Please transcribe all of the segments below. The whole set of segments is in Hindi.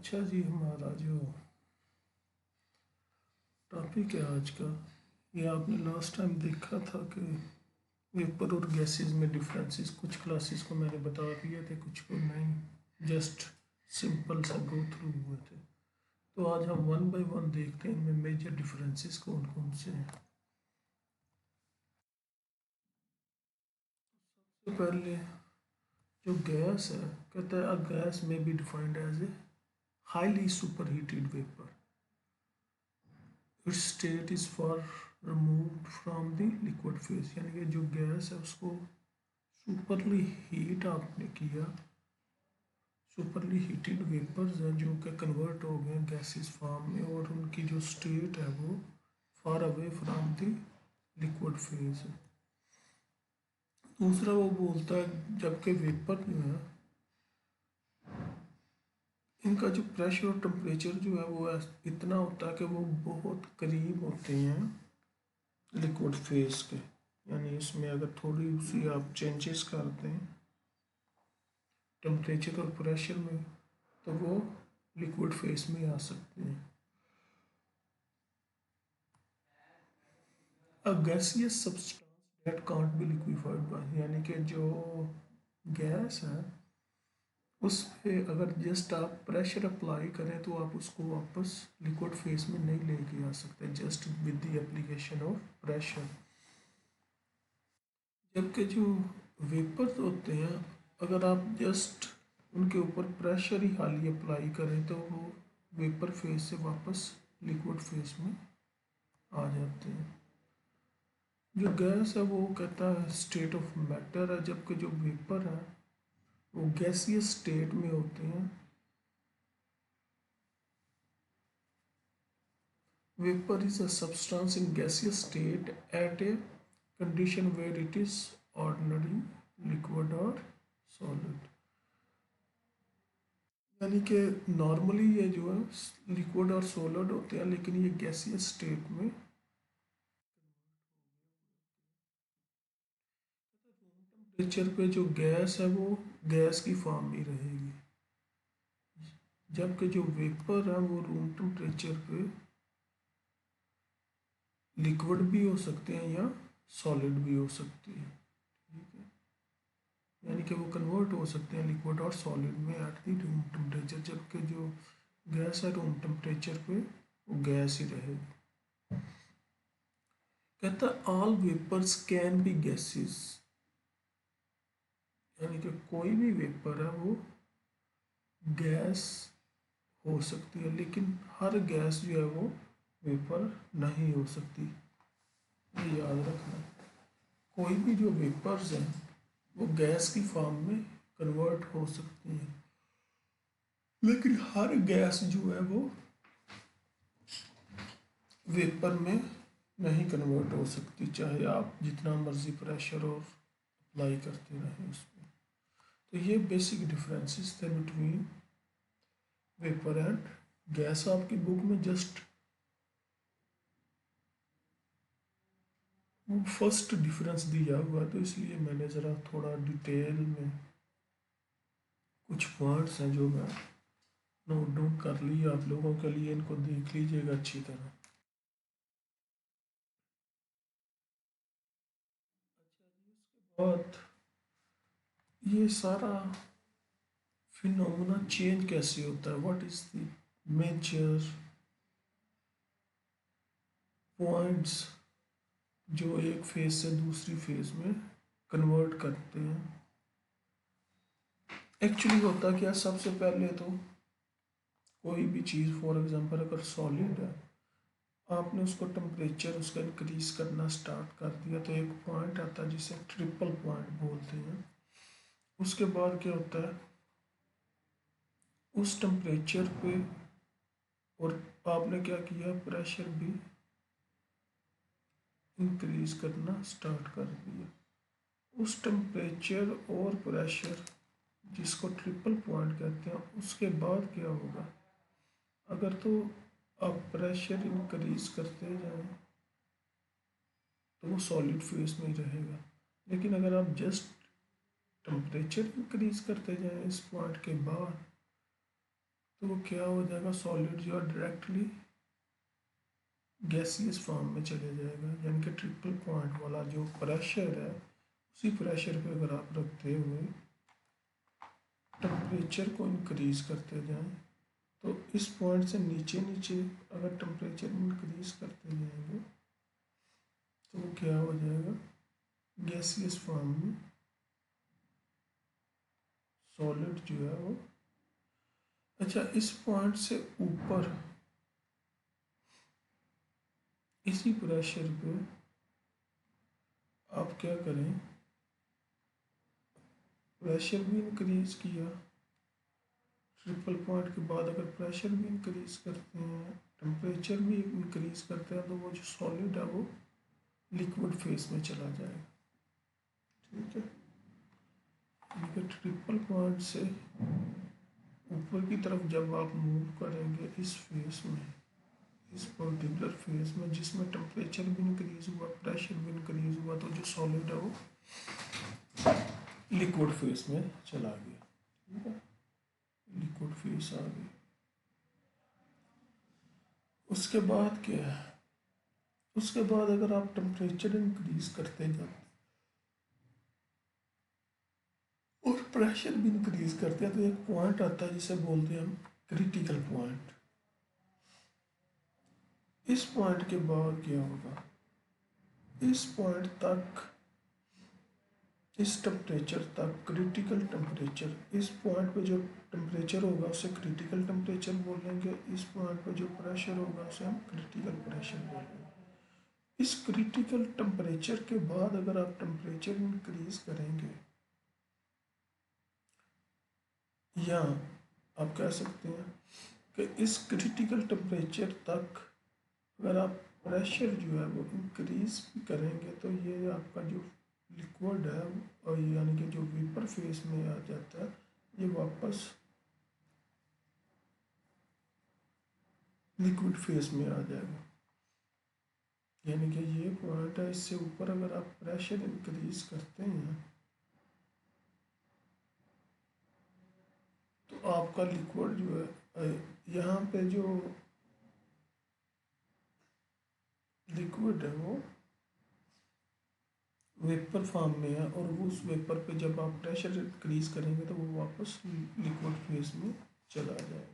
अच्छा जी, हमारा जो टॉपिक है आज का, ये आपने लास्ट टाइम देखा था कि वेपर और गैसेस में डिफरेंसेस कुछ क्लासेस को मैंने बता दिए थे, कुछ को नहीं, जस्ट सिंपल सा गो थ्रू हुए थे। तो आज हम वन बाय वन देखते हैं इनमें मेजर डिफरेंसेस कौन कौन से हैं। सबसे पहले जो गैस है, कहता है a gas may be defined as a highly superheated vapour. Its state is far removed from the liquid phase, यानी कि जो गैस है उसको सुपरली हीट आपने किया, सुपरली हीटेड वेपर्स हैं जो कि कन्वर्ट हो गए गैसेस फॉर्म में, और उनकी जो स्टेट है वो far away from the liquid phase है। दूसरा वो बोलता है जबकि वेपर जो है इनका जो प्रेशर और टेम्परेचर जो है वो इतना होता है कि वो बहुत करीब होते हैं लिक्विड फेज के, यानी इसमें अगर थोड़ी सी आप चेंजेस करते हैं टेम्परेचर और प्रेशर में तो वो लिक्विड फेज में आ सकते हैं। A gaseous substance that can't be liquefied by, यानी कि जो गैस है उस पे अगर जस्ट आप प्रेशर अप्लाई करें तो आप उसको वापस लिक्विड फेस में नहीं लेके आ सकते just with the application of pressure. जबकि जो वेपर्स होते हैं अगर आप जस्ट उनके ऊपर प्रेशर ही हाली अप्लाई करें तो वो वेपर फेस से वापस लिक्विड फेस में आ जाते हैं। जो गैस है वो कहता है स्टेट ऑफ मैटर है, जबकि जो वेपर है वो गैसियस स्टेट में होते हैं। Vapor is a substance in gaseous state at a condition where it is ordinary, liquid or solid। यानी कि नॉर्मली ये जो है लिक्विड और सॉलिड होते हैं, लेकिन ये गैसियस स्टेट में टेम्परेचर पे जो गैस है वो गैस की फॉर्म में रहेगी, जबकि जो वेपर है वो रूम टेम्परेचर पे लिक्विड भी हो सकते हैं या सॉलिड भी हो सकती है। ठीक है, यानी कि वो कन्वर्ट हो सकते हैं लिक्विड और सॉलिड में एट दी रूम टेम्परेचर, जबकि जो गैस है रूम टेम्परेचर पे वो गैस ही रहेगी। कहता है all vapours can be gases, यानी कि कोई भी वेपर है वो गैस हो सकती है, लेकिन हर गैस जो है वो वेपर नहीं हो सकती। ये याद रखना, कोई भी जो वेपर्स हैं वो गैस की फॉर्म में कन्वर्ट हो सकती हैं, लेकिन हर गैस जो है वो वेपर में नहीं कन्वर्ट हो सकती, चाहे आप जितना मर्जी प्रेशर और अप्लाई करते रहें उस पर। तो ये बेसिक डिफरेंसेस थे बिटवीन वेपर एंड गैस। आपकी बुक में जस्ट वो फर्स्ट डिफरेंस दिया हुआ, तो इसलिए मैंने ज़रा थोड़ा डिटेल में कुछ वर्ड्स हैं जो मैं नोट डाउन कर लिए आप लोगों के लिए, इनको देख लीजिएगा अच्छी तरह। अच्छा जी, उसके बाद ये सारा फिनोमेना चेंज कैसे होता है, what is the major points जो एक फेज से दूसरी फेज में कन्वर्ट करते हैं। एक्चुअली होता क्या, सबसे पहले तो कोई भी चीज़ फॉर एग्जांपल अगर सॉलिड है, आपने उसको टेम्परेचर उसका इंक्रीज करना स्टार्ट कर दिया तो एक पॉइंट आता है जिसे ट्रिपल पॉइंट बोलते हैं। उसके बाद क्या होता है, उस टेम्परेचर पे और आपने क्या किया, प्रेशर भी इंक्रीज करना स्टार्ट कर दिया। उस टेम्परेचर और प्रेशर जिसको ट्रिपल पॉइंट कहते हैं, उसके बाद क्या होगा, अगर तो आप प्रेशर इंक्रीज करते जाएं तो वो सॉलिड फेस में ही रहेगा, लेकिन अगर आप जस्ट टेम्परेचर इंक्रीज करते जाएं इस पॉइंट के बाद तो वो क्या हो जाएगा, सॉलिड जो है डायरेक्टली गैसियस फॉर्म में चले जाएगा। यानी कि ट्रिपल पॉइंट वाला जो प्रेशर है, उसी प्रेशर पे अगर आप रखते हुए टेम्परेचर को इंक्रीज करते जाएं, तो इस पॉइंट से नीचे नीचे अगर टेम्परेचर इंक्रीज करते जाएंगे तो वो क्या हो जाएगा, गैसियस फॉर्म में सॉलिड जो है वो। अच्छा, इस पॉइंट से ऊपर इसी प्रेशर पे आप क्या करें, प्रेशर भी इंक्रीज किया, ट्रिपल पॉइंट के बाद अगर प्रेशर भी इंक्रीज करते हैं, टेम्परेचर भी इंक्रीज करते हैं, तो वो जो सॉलिड है वो लिक्विड फेस में चला जाएगा। ठीक है, ठीक है। ट्रिपल पॉइंट से ऊपर की तरफ जब आप मूव करेंगे इस फेस में, इस पर्टिकुलर फेस में जिसमें टेम्परेचर भी इंक्रीज हुआ, प्रेशर भी इंक्रीज हुआ, तो जो सॉलिड है वो लिक्विड फेस में चला गया। ठीक है, लिक्विड फेस आ गई। उसके बाद क्या है, उसके बाद अगर आप टेम्परेचर इंक्रीज करते जाते और प्रेशर भी इंक्रीज करते हैं, तो एक पॉइंट आता है जिसे बोलते हैं हम क्रिटिकल पॉइंट। इस पॉइंट के बाद क्या होगा, इस पॉइंट तक, इस टेम्परेचर तक, क्रिटिकल टेम्परेचर, इस पॉइंट पे जो टेम्परेचर होगा उसे क्रिटिकल टेम्परेचर बोलेंगे, इस पॉइंट पे जो प्रेशर होगा उसे हम क्रिटिकल प्रेशर बोलेंगे। इस क्रिटिकल टेम्परेचर के बाद अगर आप टेम्परेचर इंक्रीज करेंगे, या आप कह सकते हैं कि इस क्रिटिकल टेम्परेचर तक अगर आप प्रेशर जो है वो इंक्रीज भी करेंगे, तो ये आपका जो लिक्विड है और यानी कि जो वेपर फेस में आ जाता है, ये वापस लिक्विड फेस में आ जाएगा। यानी कि ये पॉइंट है, इससे ऊपर अगर आप प्रेशर इंक्रीज करते हैं तो आपका लिक्विड जो है, यहाँ पे जो लिक्विड है वो वेपर फॉर्म में है, और वो उस वेपर पे जब आप प्रेशर इंक्रीज करेंगे तो वो वापस लिक्विड फेस में चला जाएगा।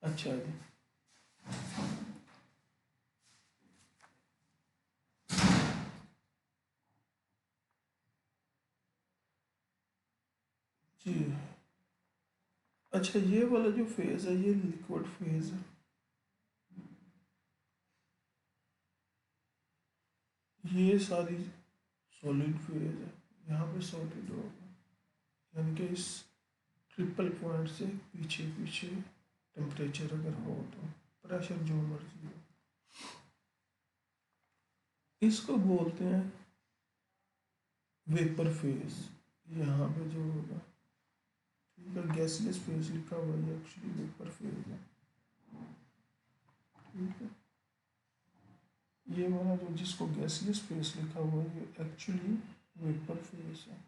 अच्छा जी, जी। अच्छा, ये वाला जो फेज है ये लिक्विड फेज है, ये सारी सॉलिड फेज है, यहाँ पे सॉलिड होगा। यानी कि इस ट्रिपल पॉइंट से पीछे पीछे टेम्परेचर अगर हो तो प्रेशर जो मर्जी हो, इसको बोलते हैं वेपर फेज। यहाँ पे जो होगा, ठीक है, गैसियस फेज लिखा हुआ है, एक्चुअली वेपर फेज है। ठीक है, ये वाला जो जिसको गैसियस फेज लिखा हुआ है ये एक्चुअली वेपर फेज है।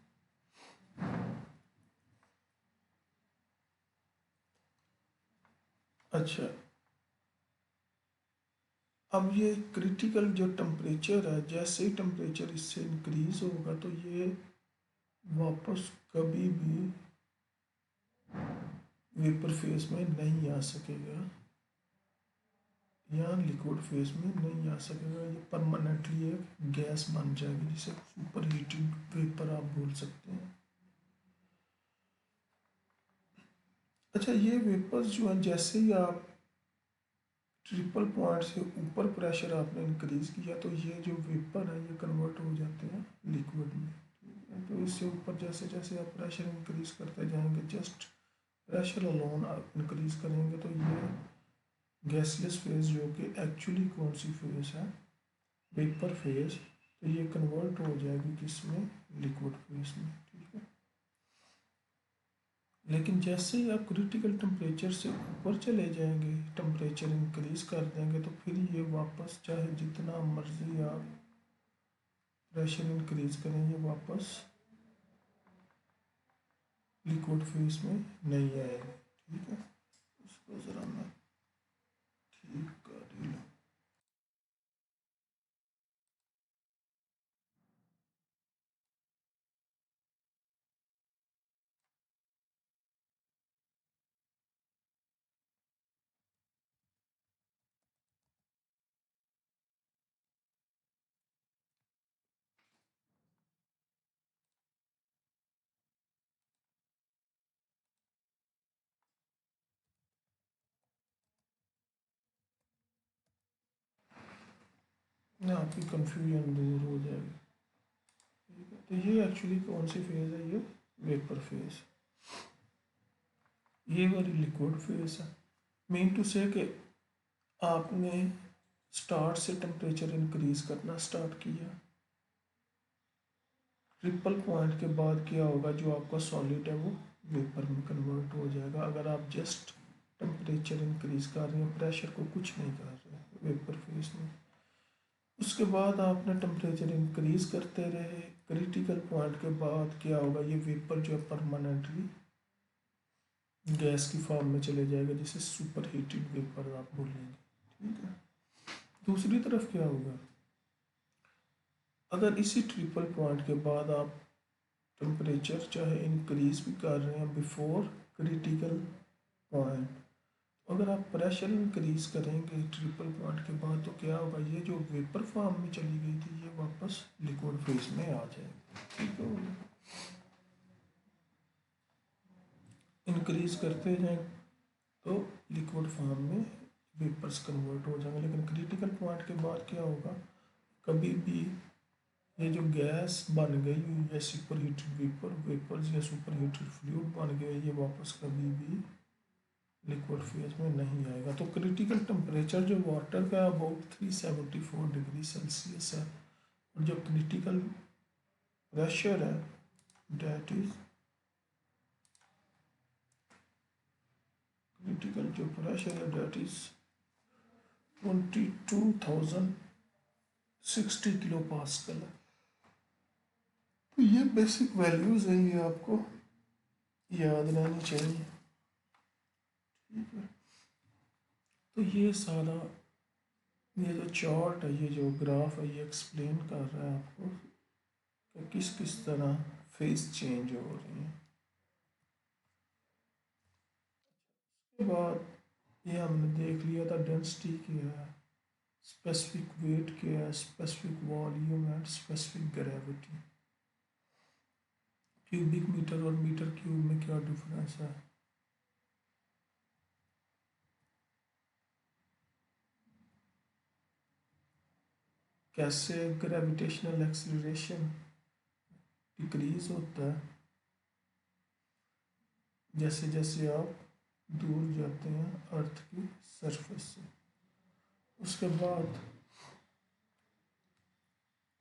अच्छा, अब ये क्रिटिकल जो टेम्परेचर है, जैसे ही टेम्परेचर इससे इंक्रीज होगा तो ये वापस कभी भी वेपर फेज में नहीं आ सकेगा, या लिक्विड फेज में नहीं आ सकेगा। ये परमानेंटली एक गैस बन जाएगी, जिसे सुपर हीटेड वेपर आप बोल सकते हैं। अच्छा, ये वेपर्स जो है जैसे ही आप ट्रिपल पॉइंट से ऊपर प्रेशर आपने इंक्रीज किया तो ये जो वेपर है ये कन्वर्ट हो जाते हैं लिक्विड में। ठीक है, तो इससे ऊपर जैसे जैसे आप प्रेशर इंक्रीज करते जाएंगे, जस्ट प्रेशर अलोन आप इंक्रीज करेंगे, तो ये गैसलेस फेज जो कि एक्चुअली कौन सी फेज है, वेपर फेज, तो ये कन्वर्ट हो जाएगी किसमें, लिक्विड फेज में, ठीक है। लेकिन जैसे ही आप क्रिटिकल टेम्परेचर से ऊपर चले जाएंगे, टेम्परेचर इंक्रीज कर देंगे, तो फिर ये वापस चाहे जितना मर्जी आप प्रेशर इंक्रीज करें, ये वापस लिक्विड फेज में नहीं आएगा, ठीक है। इसको ज़रा मैं ठीक कर ही लूँ। ना आपकी कंफ्यूजन दूर हो जाएगी, ठीक है। तो ये एक्चुअली कौन सी फेज़ है, ये वेपर फेज़, ये वाली लिक्विड फेज़ है। मीन टू से कि आपने स्टार्ट से टेम्परेचर इंक्रीज करना स्टार्ट किया, ट्रिपल पॉइंट के बाद क्या होगा, जो आपका सॉलिड है वो वेपर में कन्वर्ट हो जाएगा। अगर आप जस्ट टेम्परेचर इंक्रीज कर रहे हैं, प्रेशर को कुछ नहीं कर रहे वेपर फेज में, उसके बाद आपने टेम्परेचर इंक्रीज करते रहे, क्रिटिकल पॉइंट के बाद क्या होगा, ये वेपर जो है परमानेंटली गैस की फॉर्म में चले जाएगा, जिसे सुपर हीटेड वेपर आप बोलेंगे, ठीक है। दूसरी तरफ क्या होगा, अगर इसी ट्रिपल पॉइंट के बाद आप टेम्परेचर चाहे इंक्रीज भी कर रहे हैं बिफोर क्रिटिकल पॉइंट, अगर आप प्रेशर इंक्रीज करेंगे ट्रिपल पॉइंट के बाद, तो क्या होगा, ये जो वेपर फॉर्म में चली गई थी, ये वापस लिक्विड फेज में आ जाएगी, ठीक है। इंक्रीज करते जाएं तो लिक्विड फॉर्म में वेपर्स कन्वर्ट हो जाएंगे, लेकिन क्रिटिकल पॉइंट के बाद क्या होगा, कभी भी ये जो गैस बन गई हुई है सुपर हीटेड वेपर्स या सुपर हीटेड फ्लूइड बन गए, ये वापस कभी भी लिक्विड फेज में नहीं आएगा। तो क्रिटिकल टेम्परेचर जो वाटर का अबाउट 374 डिग्री सेल्सियस है, और जो क्रिटिकल प्रेशर है डेट इज, क्रिटिकल जो प्रेशर है डेट इज 22,060 किलो पास्कल है। तो ये बेसिक वैल्यूज़ हैं, ये आपको याद रहनी चाहिए, ठीक है। तो ये सारा, ये जो चार्ट है, ये जो ग्राफ है, ये एक्सप्लेन कर रहा है आपको कि किस किस तरह फेज चेंज हो रही है। उसके बाद ये हमने देख लिया था डेंसिटी क्या है, स्पेसिफिक वेट क्या है, specific volume and specific gravity. Cubic metre और मीटर क्यूब में क्या डिफरेंस है, कैसे ग्रेविटेशनल एक्सीलरेशन डिक्रीज होता है जैसे जैसे आप दूर जाते हैं अर्थ की सरफेस से। उसके बाद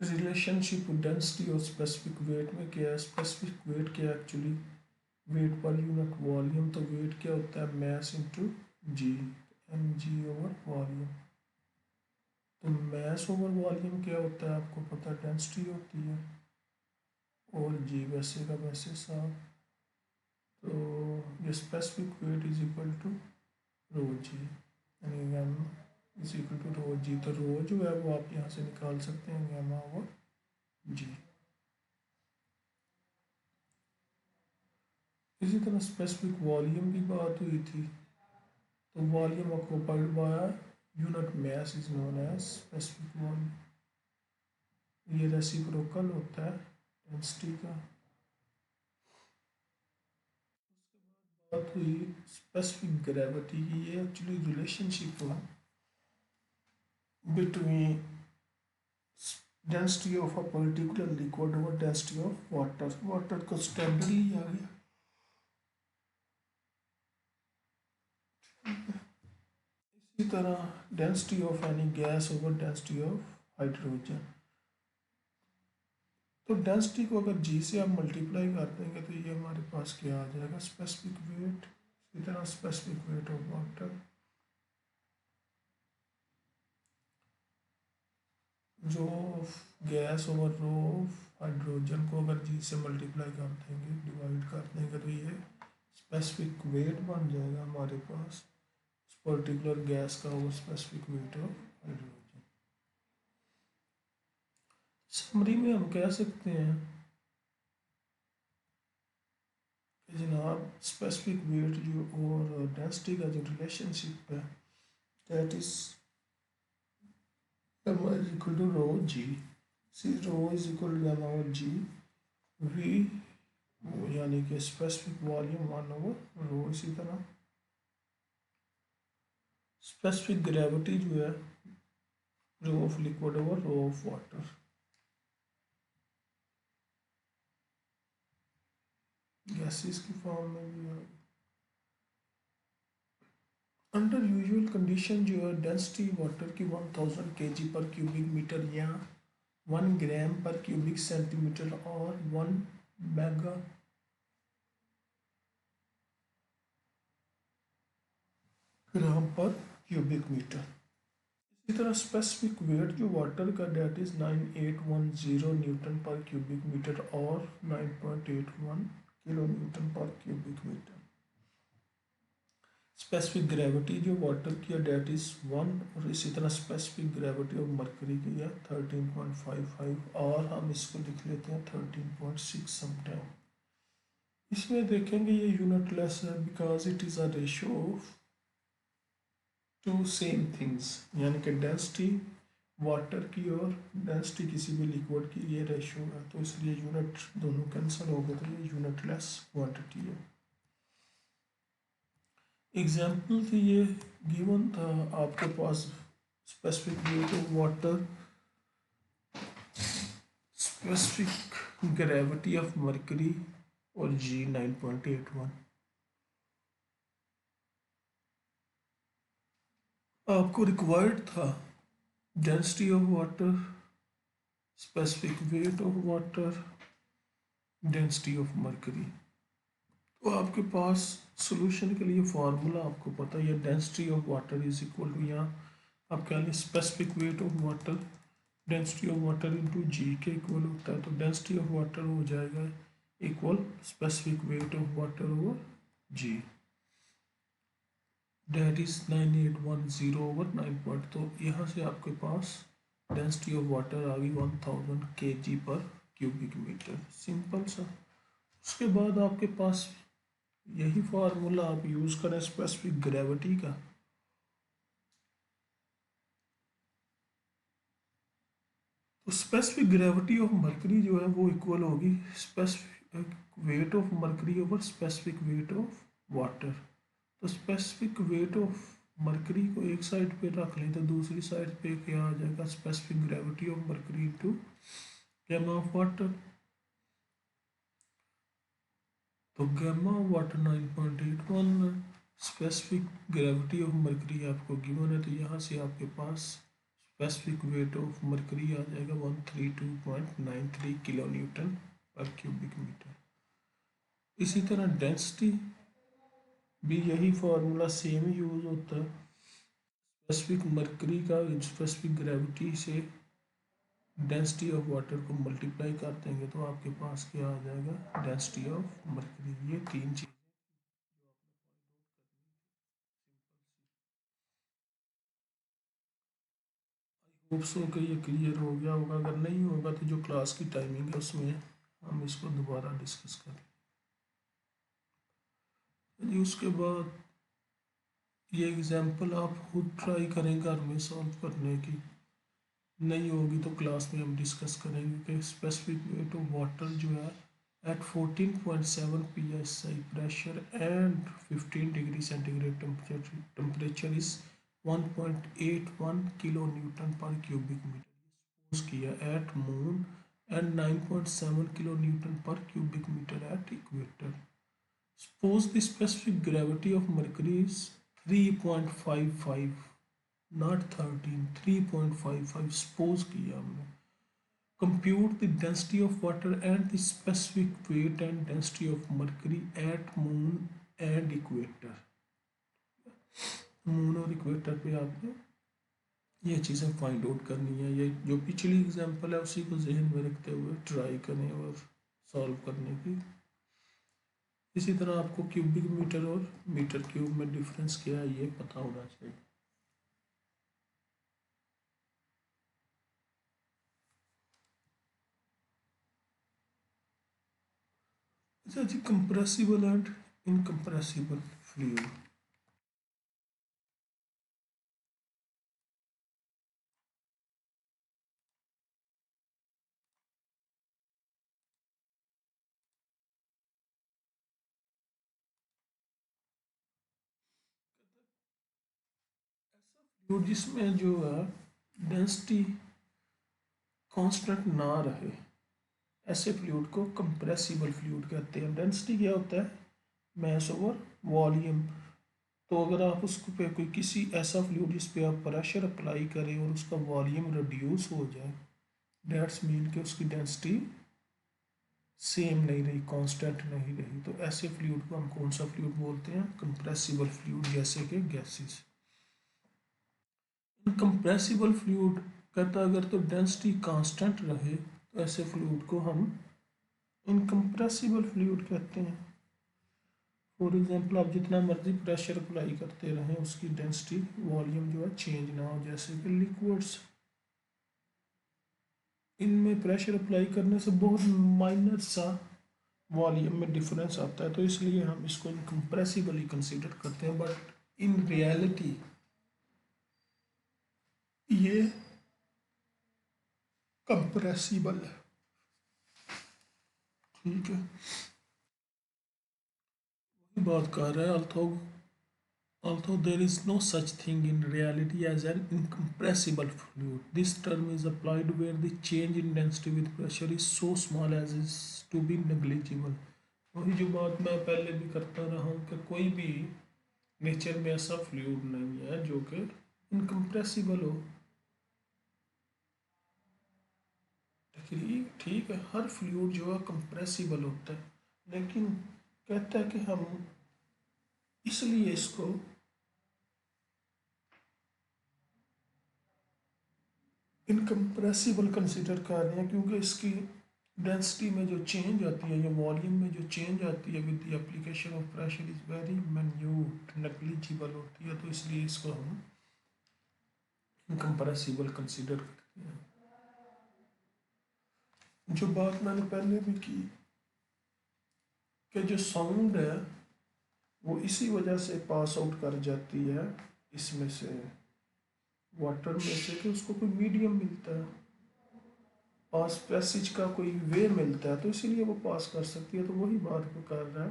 रिलेशनशिप डेंसिटी और स्पेसिफिक वेट में क्या है, स्पेसिफिक वेट क्या है actually, weight per unit volume, तो वेट क्या होता है, mass into g, m g over volume. तो मैस ओवर वॉल्यूम क्या होता है, आपको पता है, डेंसिटी होती है, और जी वैसे का वैसे साफ। तो ये specific weight is equal to rho g, यानी M is equal to rho g. तो रो जो है वो आप यहाँ से निकाल सकते हैं, गैमा ओवर जी। इसी तरह स्पेसिफिक वॉल्यूम की बात हुई थी, तो volume occupied by unit mass is known as specific volume. ये रेसिप्रोकल होता है डेंसिटी का। बात हुई स्पेसिफिक ग्रेविटी की, ये एक्चुअली रिलेशनशिप है between density of a particular liquid और डेंसिटी ऑफ वाटर। वाटर को स्टैंडर्ड लिया गया, इसी तरह density of any gas over density of hydrogen. तो डेंसिटी को अगर जी से आप मल्टीप्लाई कर देंगे तो ये हमारे पास क्या आ जाएगा, स्पेसिफिक वेट। इसी तरह स्पेसिफिक वेट ऑफ वाटर, जो गैस ओवर रो हाइड्रोजन को अगर जी से मल्टीप्लाई कर देंगे, डिवाइड कर देंगे, तो ये स्पेसिफिक वेट बन जाएगा हमारे पास पर्टिकुलर गैस का, वो specific weight of hydrogen. Summary में हम कह सकते हैं कि जनाब स्पेसिफिक वेट जो और डेंसिटी का जो रिलेशनशिप है, that is gamma is equal to rho g। See rho is equal to gamma over g v, यानी कि specific volume one over rho. इसी तरह स्पेसिफिक ग्रेविटी जो है rho of liquid over rho of water, gases की फॉर्म में भी है। अंडर यूजुअल कंडीशन जो है डेंसिटी वाटर की 1000 kg पर क्यूबिक मीटर या 1 ग्राम पर क्यूबिक सेंटीमीटर और 1 मेगा ग्राम पर क्यूबिक मीटर। इसी तरह स्पेसिफिक वेट जो वाटर का डेट इज 9810 न्यूटन पर क्यूबिक मीटर और 9.81 किलो न्यूटन पर क्यूबिक मीटर। स्पेसिफिक ग्रेविटी जो वाटर की है डेट इज 1, और इसी तरह स्पेसिफिक ग्रेविटी ऑफ मरकरी की है 13.55, और हम इसको लिख लेते हैं 13.6 समटाइम। इसमें देखेंगे ये यूनिट लेस है because it is a ratio of two same things, यानी कि डेंसिटी वाटर की और डेंसिटी किसी भी लिक्विड की ये रेशो है, तो इसलिए यूनिट दोनों कैंसिल हो गए, तो ये यूनिट लेस क्वांटिटी है। एग्जाम्पल थी ये गिवन था आपके पास specific weight of water, specific gravity of mercury और जी 9.81। आपको रिक्वायर्ड था density of water, specific weight of water, density of mercury. तो आपके पास सॉल्यूशन के लिए फार्मूला आपको पता है, density of water is equal to, यहाँ आप कह लें specific weight of water density of water into g के इक्वल होता है, तो डेंसिटी ऑफ वाटर हो जाएगा equal specific weight of water over g, that is 9810 over 9 तो यहाँ से आपके पास डेंसिटी ऑफ वाटर आ गई 1000 kg पर क्यूबिक मीटर, सिंपल सा। उसके बाद आपके पास यही फार्मूला आप यूज़ करें स्पेसिफिक ग्रेविटी का, तो स्पेसिफिक ग्रेविटी ऑफ मरकरी जो है वो इक्वल होगी specific weight of mercury over specific weight of water. तो स्पेसिफिक वेट ऑफ मरकरी को एक साइड पे रख लें तो दूसरी साइड पे क्या आ जाएगा, specific gravity of mercury into gamma of water. तो gamma of water 9.81, specific gravity of mercury आपको गिवन है, तो यहाँ से आपके पास स्पेसिफिक वेट ऑफ मरकरी आ जाएगा 132.93 किलो न्यूटन पर क्यूबिक मीटर। इसी तरह डेंसिटी भी यही फार्मूला सेम यूज होता है, स्पेसिफिक मरकरी का स्पेसिफिक ग्रेविटी से डेंसिटी ऑफ वाटर को मल्टीप्लाई कर देंगे तो आपके पास क्या आ जाएगा, डेंसिटी ऑफ मरकरी। ये तीन चीज़ होप सो कि ये क्लियर हो गया होगा, अगर नहीं होगा तो जो क्लास की टाइमिंग है उसमें हम इसको दोबारा डिस्कस करें जी। उसके बाद ये एग्जांपल आप खुद ट्राई करें घर में सॉल्व करने की, नहीं होगी तो क्लास में हम डिस्कस करेंगे कि स्पेसिफिक वेट ऑफ वाटर जो है at 14.7 psi pressure and 15 degree centigrade temperature is 1.81 kilo newton पर क्यूबिक मीटर किया at moon and 9.7 kilo newton पर cubic metre at equator. Suppose the specific gravity of Mercury is 3.55, not 13, 3.55 suppose किया हमने। compute the density of water and the specific weight and density of mercury at moon and equator। Moon और इक्वेटर पे आपने ये चीज़ें फाइंड आउट करनी है। ये जो पिछली एग्जांपल है उसी को जहन में रखते हुए ट्राई करें और सॉल्व करने की। इसी तरह आपको क्यूबिक मीटर और मीटर क्यूब में डिफरेंस क्या है ये पता होना चाहिए। अच्छा जी, compressible and incompressible fluid. Fluid जिसमें जो है डेंसिटी कांस्टेंट ना रहे, ऐसे फ्लूइड को कंप्रेसिबल फ्लूइड कहते हैं। डेंसिटी क्या होता है? मास ओवर वॉल्यूम। तो अगर आप उसको पे कोई किसी ऐसा फ्लूइड जिस पे आप प्रेशर अप्लाई करें और उसका वॉल्यूम रिड्यूस हो जाए, डेट्स मीन कि उसकी डेंसिटी सेम नहीं रही, कांस्टेंट नहीं रही, तो ऐसे फ्लूइड को हम कौन सा फ्लूइड बोलते हैं? कंप्रेसिबल फ्लूइड, जैसे कि गैसेस। इनकम्प्रेसिबल फ्लूइड कहता है अगर तो डेंसिटी कांस्टेंट रहे तो ऐसे फ्लूइड को हम इनकम्प्रेसिबल फ्लूइड कहते हैं। फॉर एग्जांपल आप जितना मर्जी प्रेशर अप्लाई करते रहें उसकी डेंसिटी वॉल्यूम जो है चेंज ना हो, जैसे कि लिक्विड्स। इनमें प्रेशर अप्लाई करने से बहुत माइनर सा वॉल्यूम में डिफरेंस आता है, तो इसलिए हम इसको इनकम्प्रेसिबल ही कंसीडर करते हैं। बट इन रियलिटी ये कंप्रेसिबल है। ठीक है, बात कर रहा है although there is no such thing in reality as an incompressible fluid, this term is applied where the change in density with pressure is so small as is to be negligible। वही जो बात मैं पहले भी करता रहा हूँ कि कोई भी नेचर में ऐसा फ्लूइड नहीं है जो कि इनकम्प्रेसिबल हो। ठीक ठीक है, हर फ्लूइड जो है कंप्रेसिबल होता है, लेकिन कहता है कि हम इसलिए इसको इनकम्प्रेसिबल कंसिडर कर रहे हैं क्योंकि इसकी डेंसिटी में जो चेंज आती है या वॉल्यूम में जो चेंज आती है with the application of pressure is very minute, negligible होती है, तो इसलिए इसको हम इनकम्प्रेसिबल कंसिडर करते हैं। जो बात मैंने पहले भी की कि जो साउंड है वो इसी वजह से पास आउट कर जाती है इसमें से, वाटर में से, कि उसको कोई मीडियम मिलता है, पास पैसेज का कोई वे मिलता है, तो इसीलिए वो पास कर सकती है। तो वही बात को कर रहा है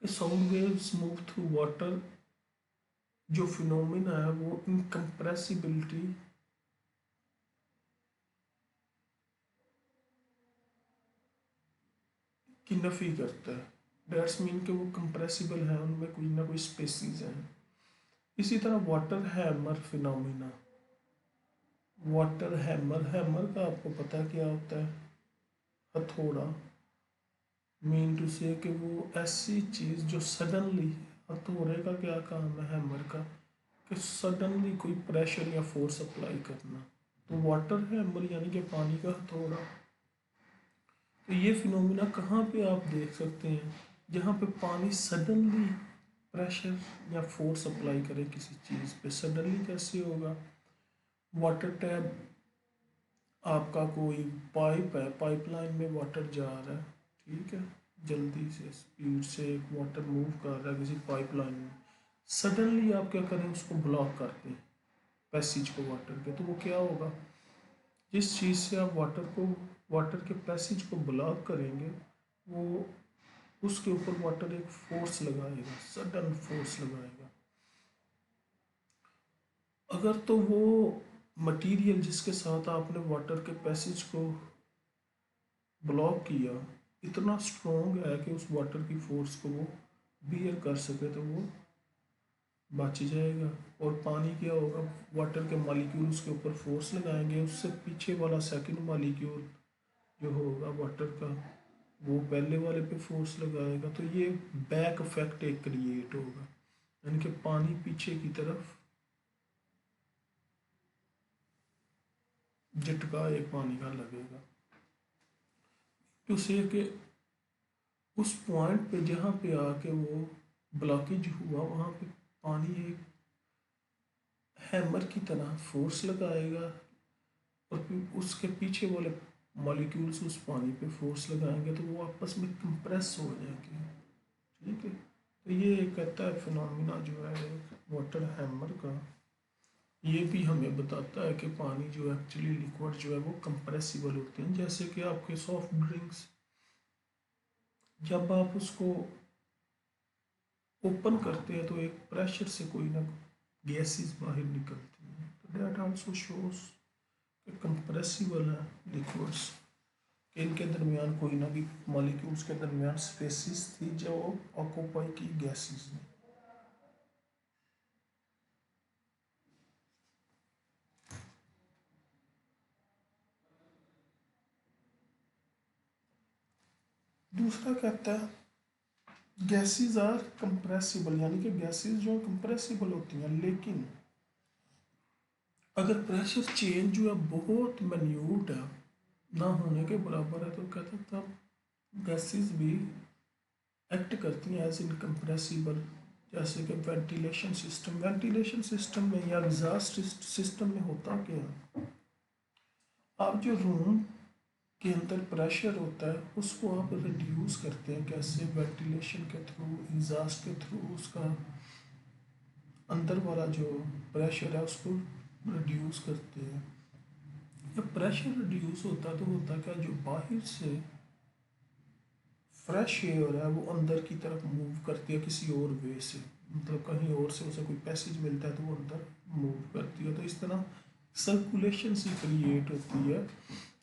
कि sound waves move through water, जो फिनोमिना है वो इनकम्प्रेसिबिलिटी की नफी करता है। डेट्स मीन कि वो कंप्रेसिबल है, उनमें कोई ना कोई स्पेसीज हैं। इसी तरह water hammer phenomena, water hammer, hammer का आपको पता क्या होता है? हथौड़ा। मीन टू से कि वो ऐसी चीज़ जो सडनली, हथौड़े का क्या काम है हैमर का? कि सडनली कोई प्रेशर या फोर्स अप्लाई करना। तो वाटर हैमर यानी कि पानी का हथौड़ा। तो ये फिनोमिना कहाँ पे आप देख सकते हैं? जहाँ पे पानी सडनली प्रेशर या फोर्स अप्लाई करे किसी चीज़ पे। सडनली कैसे होगा? वाटर टैप, आपका कोई पाइप है, पाइपलाइन में वाटर जा रहा है, ठीक है, जल्दी से स्पीड से वाटर मूव कर रहा है किसी पाइपलाइन में, सडनली आप क्या करें? उसको ब्लॉक कर दें पैसेज को वाटर के, तो वो क्या होगा? जिस चीज़ से आप वाटर के पैसेज को ब्लॉक करेंगे वो उसके ऊपर वाटर एक फोर्स लगाएगा, सडन फोर्स लगाएगा। अगर तो वो मटेरियल जिसके साथ आपने वाटर के पैसेज को ब्लॉक किया इतना स्ट्रॉन्ग है कि उस वाटर की फोर्स को वो बियर कर सके, तो वो बच जाएगा। और पानी क्या होगा, वाटर के मॉलिक्यूल उसके ऊपर फोर्स लगाएंगे, उससे पीछे वाला सेकंड मॉलिक्यूल जो होगा वाटर का वो पहले वाले पे फोर्स लगाएगा, तो ये बैक इफेक्ट एक क्रिएट होगा, यानी कि पानी पीछे की तरफ झटका एक पानी का लगेगा। तो से कि उस पॉइंट पे जहाँ पे आके वो ब्लॉकेज हुआ वहाँ पे पानी एक हैमर की तरह फोर्स लगाएगा, और फिर उसके पीछे वाले मॉलिक्यूल्स उस पानी पे फोर्स लगाएंगे तो वो आपस में कंप्रेस हो जाएंगे। ठीक है, तो ये एक कहता है फिनोमिना जो है वाटर हैमर का, ये भी हमें बताता है कि पानी जो एक्चुअली लिक्विड जो है वो कंप्रेसिबल होते हैं। जैसे कि आपके सॉफ्ट ड्रिंक्स, जब आप उसको ओपन करते हैं तो एक प्रेशर से कोई ना गैसेस बाहर निकलती हैं, तो दैट आल्सो शोज कि कंप्रेसिबल है लिक्विड्स, कि इनके दरमियान कोई ना भी मॉलिक्यूल्स के दरमियान स्पेसिस थी जो ऑक्यूपाई की गैसेस ने। दूसरा कहता है गैसेस आर कंप्रेसिबल, यानी कि गैसेस जो कंप्रेसिबल होती हैं, लेकिन अगर प्रेशर चेंज जो है बहुत मिन्यूट है, ना होने के बराबर है, तो कहते हैं तब गैसेस भी एक्ट करती हैं एज इनकम्प्रेसिबल। जैसे कि वेंटिलेशन सिस्टम में या एग्जॉस्ट सिस्टम में होता क्या है, आप जो रूम के अंदर प्रेशर होता है उसको आप रिड्यूस करते हैं, कैसे, वेंटिलेशन के थ्रू, एग्जॉस्ट के थ्रू उसका अंदर वाला जो प्रेशर है उसको रिड्यूस करते हैं। जब प्रेशर रिड्यूस होता है तो होता क्या, जो बाहर से फ्रेश एयर है वो अंदर की तरफ मूव करती है किसी और वे से, मतलब कहीं और से उसे कोई पैसेज मिलता है तो वो अंदर मूव करती है, तो इस तरह सर्कुलेशन सी क्रिएट होती है,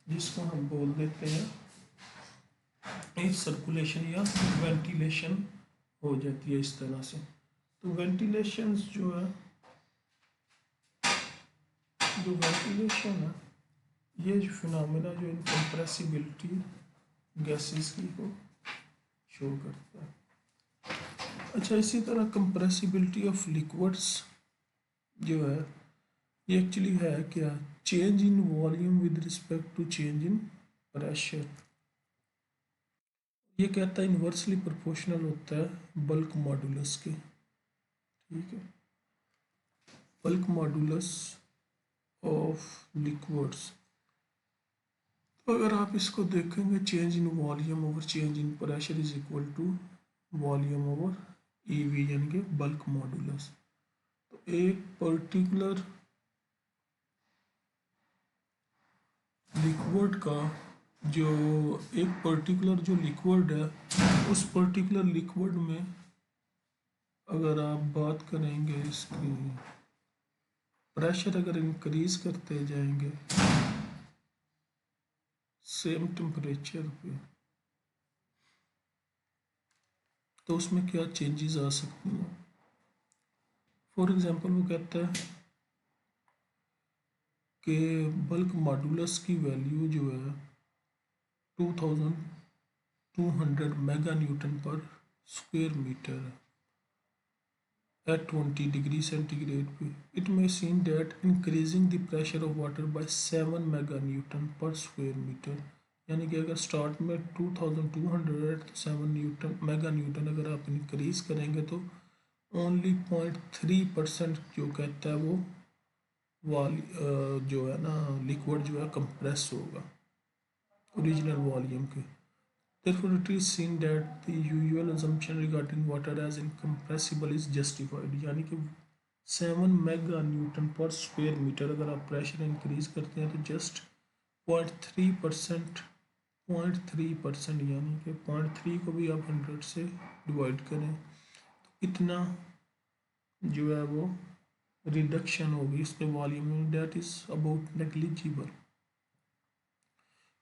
जिसको हम बोल देते हैं एक सर्कुलेशन या वेंटिलेशन हो जाती है इस तरह से। तो वेंटिलेशन जो है, जो वेंटिलेशन है ये जो फिनोमेना जो इनकम्प्रेसिबिलिटी गैसेस की को शो करता है। अच्छा, इसी तरह कंप्रेसिबिलिटी ऑफ लिक्विड्स जो है ये एक्चुअली है क्या, change in volume with respect to change in pressure. ये कहता है इन्वर्सली प्रोपोर्शनल होता है बल्क मॉडुलस के। ठीक है, बल्क मॉडुलस ऑफ लिक्विड्स, तो अगर आप इसको देखेंगे, change in volume over change in pressure is equal to volume over EV, यानी कि बल्क मॉडुलस। तो एक पर्टिकुलर लिक्विड का जो एक पर्टिकुलर जो लिक्विड है उस पर्टिकुलर लिक्विड में अगर आप बात करेंगे इसकी प्रेशर अगर इंक्रीज करते जाएंगे सेम टेम्परेचर पे, तो उसमें क्या चेंजेस आ सकती हैं। फॉर एग्जांपल वो कहता है कि बल्क मॉडुलस की वैल्यू जो है 2200 मेगा न्यूटन पर स्क्वायर मीटर है at 20 degree centigrade पे। It may seem that increasing the pressure of water by 7 mega Newton per square meter, यानी कि अगर स्टार्ट में 2200 तो 7 न्यूटन मेगा न्यूटन अगर आप इंक्रीज करेंगे तो ओनली 0.3% जो कहता है वो वाली जो है ना लिक्विड जो है कंप्रेस होगा ओरिजिनल वॉल्यूम के। Therefore, it is seen that the usual assumption regarding water as incompressible is justified, यानी कि 7 मेगा न्यूटन पर स्क्वायर मीटर अगर आप प्रेशर इंक्रीज करते हैं तो जस्ट 0.3%, 0.3% यानी कि 0.3 को भी आप 100 से डिवाइड करें तो इतना जो है वो रिडक्शन होगी इसके वॉल्यूम में, दैट इज अबाउट नेग्लिजिबल।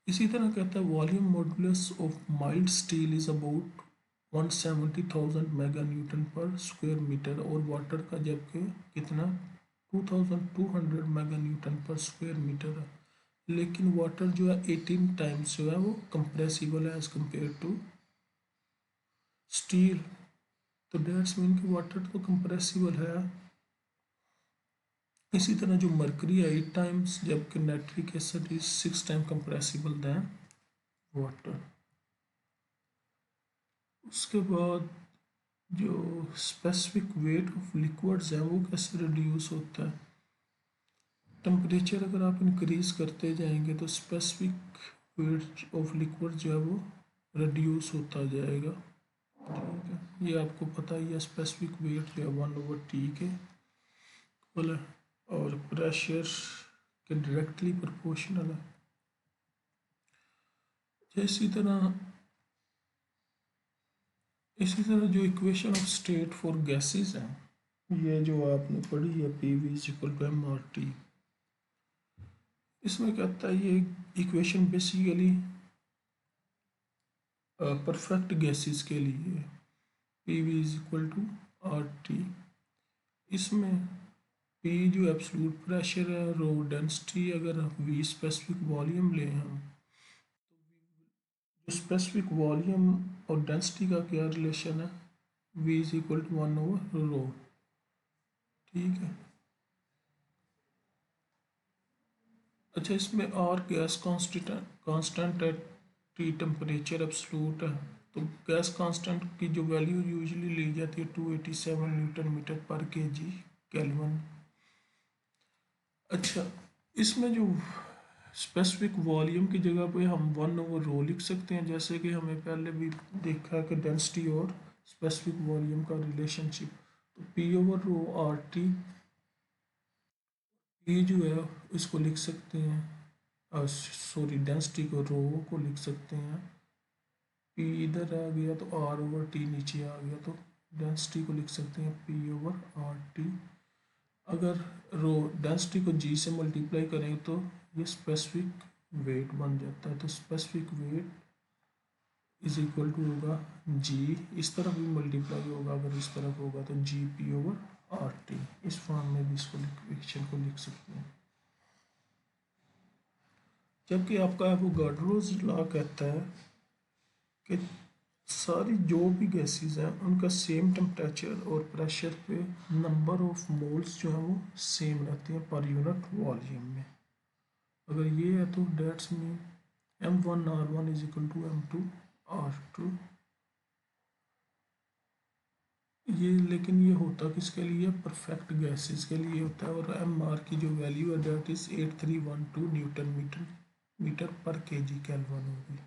इसी तरह कहता है volume modulus of mild steel is about 170,000 mega Newton पर स्क्वायर मीटर, और वाटर का जबकि कितना 2200 मेगा न्यूटन पर स्क्वायर मीटर है। लेकिन वाटर जो है 18 टाइम्स जो है वो कंप्रेसिबल है एज कम्पेयर टू स्टील। तो डेट्स मीन कि वाटर तो कंप्रेसिबल है। इसी तरह जो मरकरी है 8 टाइम्स, जबकि nitric acid is 6 time compressible than water. उसके बाद जो स्पेसिफिक वेट ऑफ लिक्विड्स है वो कैसे रिड्यूस होता है। टेम्परेचर अगर आप इंक्रीज करते जाएंगे तो स्पेसिफिक वेट ऑफ लिक्विड जो है वो रिड्यूस होता जाएगा। ठीक है, ये आपको पता ही है, स्पेसिफिक वेट जो है 1/T के इक्वल है और प्रेशर के डायरेक्टली प्रोपोर्शनल है। इसी तरह जो equation of state for gases है, ये जो आपने पढ़ी है PV=mRT, इसमें कहता है ये इक्वेशन बेसिकली परफेक्ट गैसेस के लिए PV=RT। इसमें P जो एब्सोल्यूट प्रेशर है, रो डेंसिटी, अगर V स्पेसिफिक वॉल्यूम लें हम, जो स्पेसिफिक वॉल्यूम और डेंसिटी का क्या रिलेशन है, V=1/ρ। ठीक है। अच्छा, इसमें और गैस कांस्टेंट है, टी टेम्परेचर एब्सोल्यूट है, तो गैस कांस्टेंट की जो वैल्यू यूजुअली ली जाती है 287 न्यूटन मीटर पर केजी केल्विन। अच्छा, इसमें जो स्पेसिफिक वॉल्यूम की जगह पे हम 1/ρ लिख सकते हैं, जैसे कि हमें पहले भी देखा है कि डेंसिटी और स्पेसिफिक वॉल्यूम का रिलेशनशिप। तो P/ρ/RT, ये जो है इसको लिख सकते हैं, सॉरी डेंसिटी को रो को लिख सकते हैं, P इधर आ गया तो R/T नीचे आ गया, तो डेंसिटी को लिख सकते हैं P/RT। अगर रो डेंसिटी को G से मल्टीप्लाई करें तो ये स्पेसिफिक वेट बन जाता है। तो specific weight is equal to होगा G, इस तरफ भी मल्टीप्लाई होगा, अगर इस तरफ होगा तो G/RT। इस फॉर्म में भी इसको इक्वेशन को लिख सकते हैं। जबकि आपका एवोगाड्रोस लॉ कहता है कि सारी जो भी गैसेस हैं उनका सेम टेम्परेचर और प्रेशर पे नंबर ऑफ मोल्स जो है वो सेम रहते हैं पर यूनिट वॉल्यूम में। अगर ये है तो डेट्स मीन M1R1 = M2R2। ये लेकिन ये होता किसके लिए, परफेक्ट गैसेस के लिए होता है, और MR की जो वैल्यू है डेट इज 8312 न्यूटन मीटर पर केजी केल्विन होगी।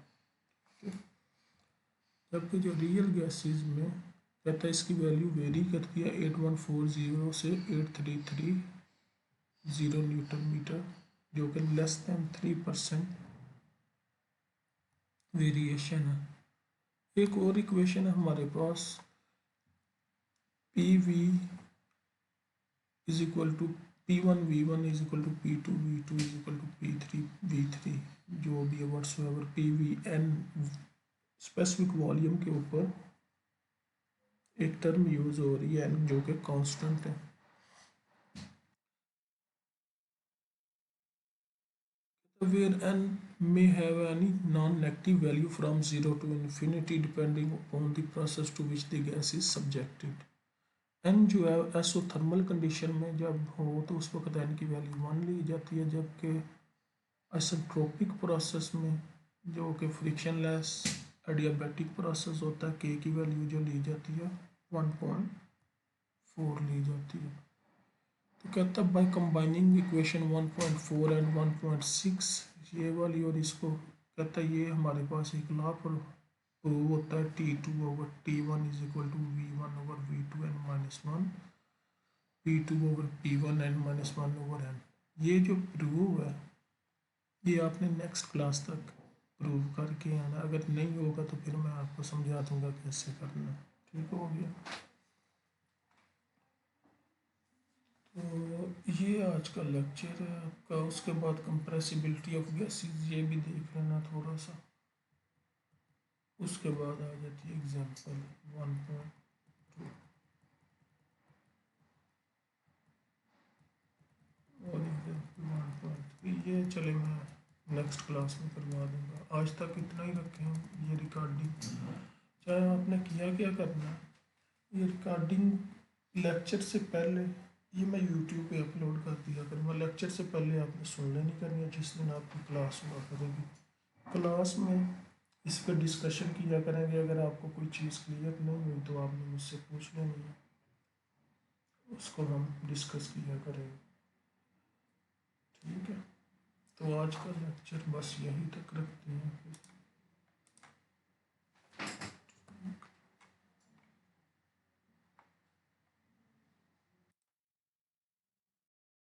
जबकि जो रियल गैसेस में कहता है इसकी वैल्यू वेरी करती है 8140 से 8330 न्यूटन मीटर, जो कि लेस दैन 3% वेरिएशन है। एक और इक्वेशन है हमारे पास, P1V1=P2V2=P3V3, जो भी है व्हाट्सएवर PVN स्पेसिफिक वॉल्यूम के ऊपर एक टर्म यूज हो रही है n, जो कि कांस्टेंट है। where n may have any non-negative value from 0 to infinity depending upon the process to which the gas is subjected। n जो है एसोथर्मल कंडीशन में जब हो तो उस वक्त n की वैल्यू 1 ली जाती है, जबकि आइसेंट्रोपिक प्रोसेस में जो कि फ्रिक्शनलेस एडियाबैटिक प्रोसेस होता है, k की वैल्यू जो ली जाती है 1.4 ली जाती है। तो कहता है बाय कंबाइनिंग इक्वेशन 1.4 एंड 1.6, ये वाली और इसको कहता है, ये हमारे पास एक लॉ पर प्रूव होता है T2/T1 =V1/V2n-1, P2/P1n-1/n। ये जो प्रूव है ये आपने नेक्स्ट क्लास तक प्रूव करके आना, अगर नहीं होगा तो फिर मैं आपको समझा दूंगा कैसे करना। ठीक हो गया। तो ये आज का लेक्चर है आपका। उसके बाद कंप्रेसिबिलिटी ऑफ गैसेस ये भी देख लेना थोड़ा सा। उसके बाद आ जाती है एग्जाम्पल 1.2 और एग्जाम्पल 1.3। ये चले मैं नेक्स्ट क्लास में करवा दूंगा। आज तक इतना ही रखें हम। ये रिकॉर्डिंग चाहे आपने किया क्या करना है, ये रिकॉर्डिंग लेक्चर से पहले ये मैं यूट्यूब पे अपलोड कर दिया करूँगा। लेक्चर से पहले आपने सुन लेनी करनी है जिस दिन आपकी क्लास हुआ करेगी। क्लास में इस पर डिस्कशन किया करेंगे। अगर आपको कोई चीज़ क्लियर नहीं हुई तो आपने मुझसे पूछ लेनी है, उसको हम डिस्कस किया करेंगे। ठीक है, तो आज का लेक्चर बस यहीं तक रखते हैं।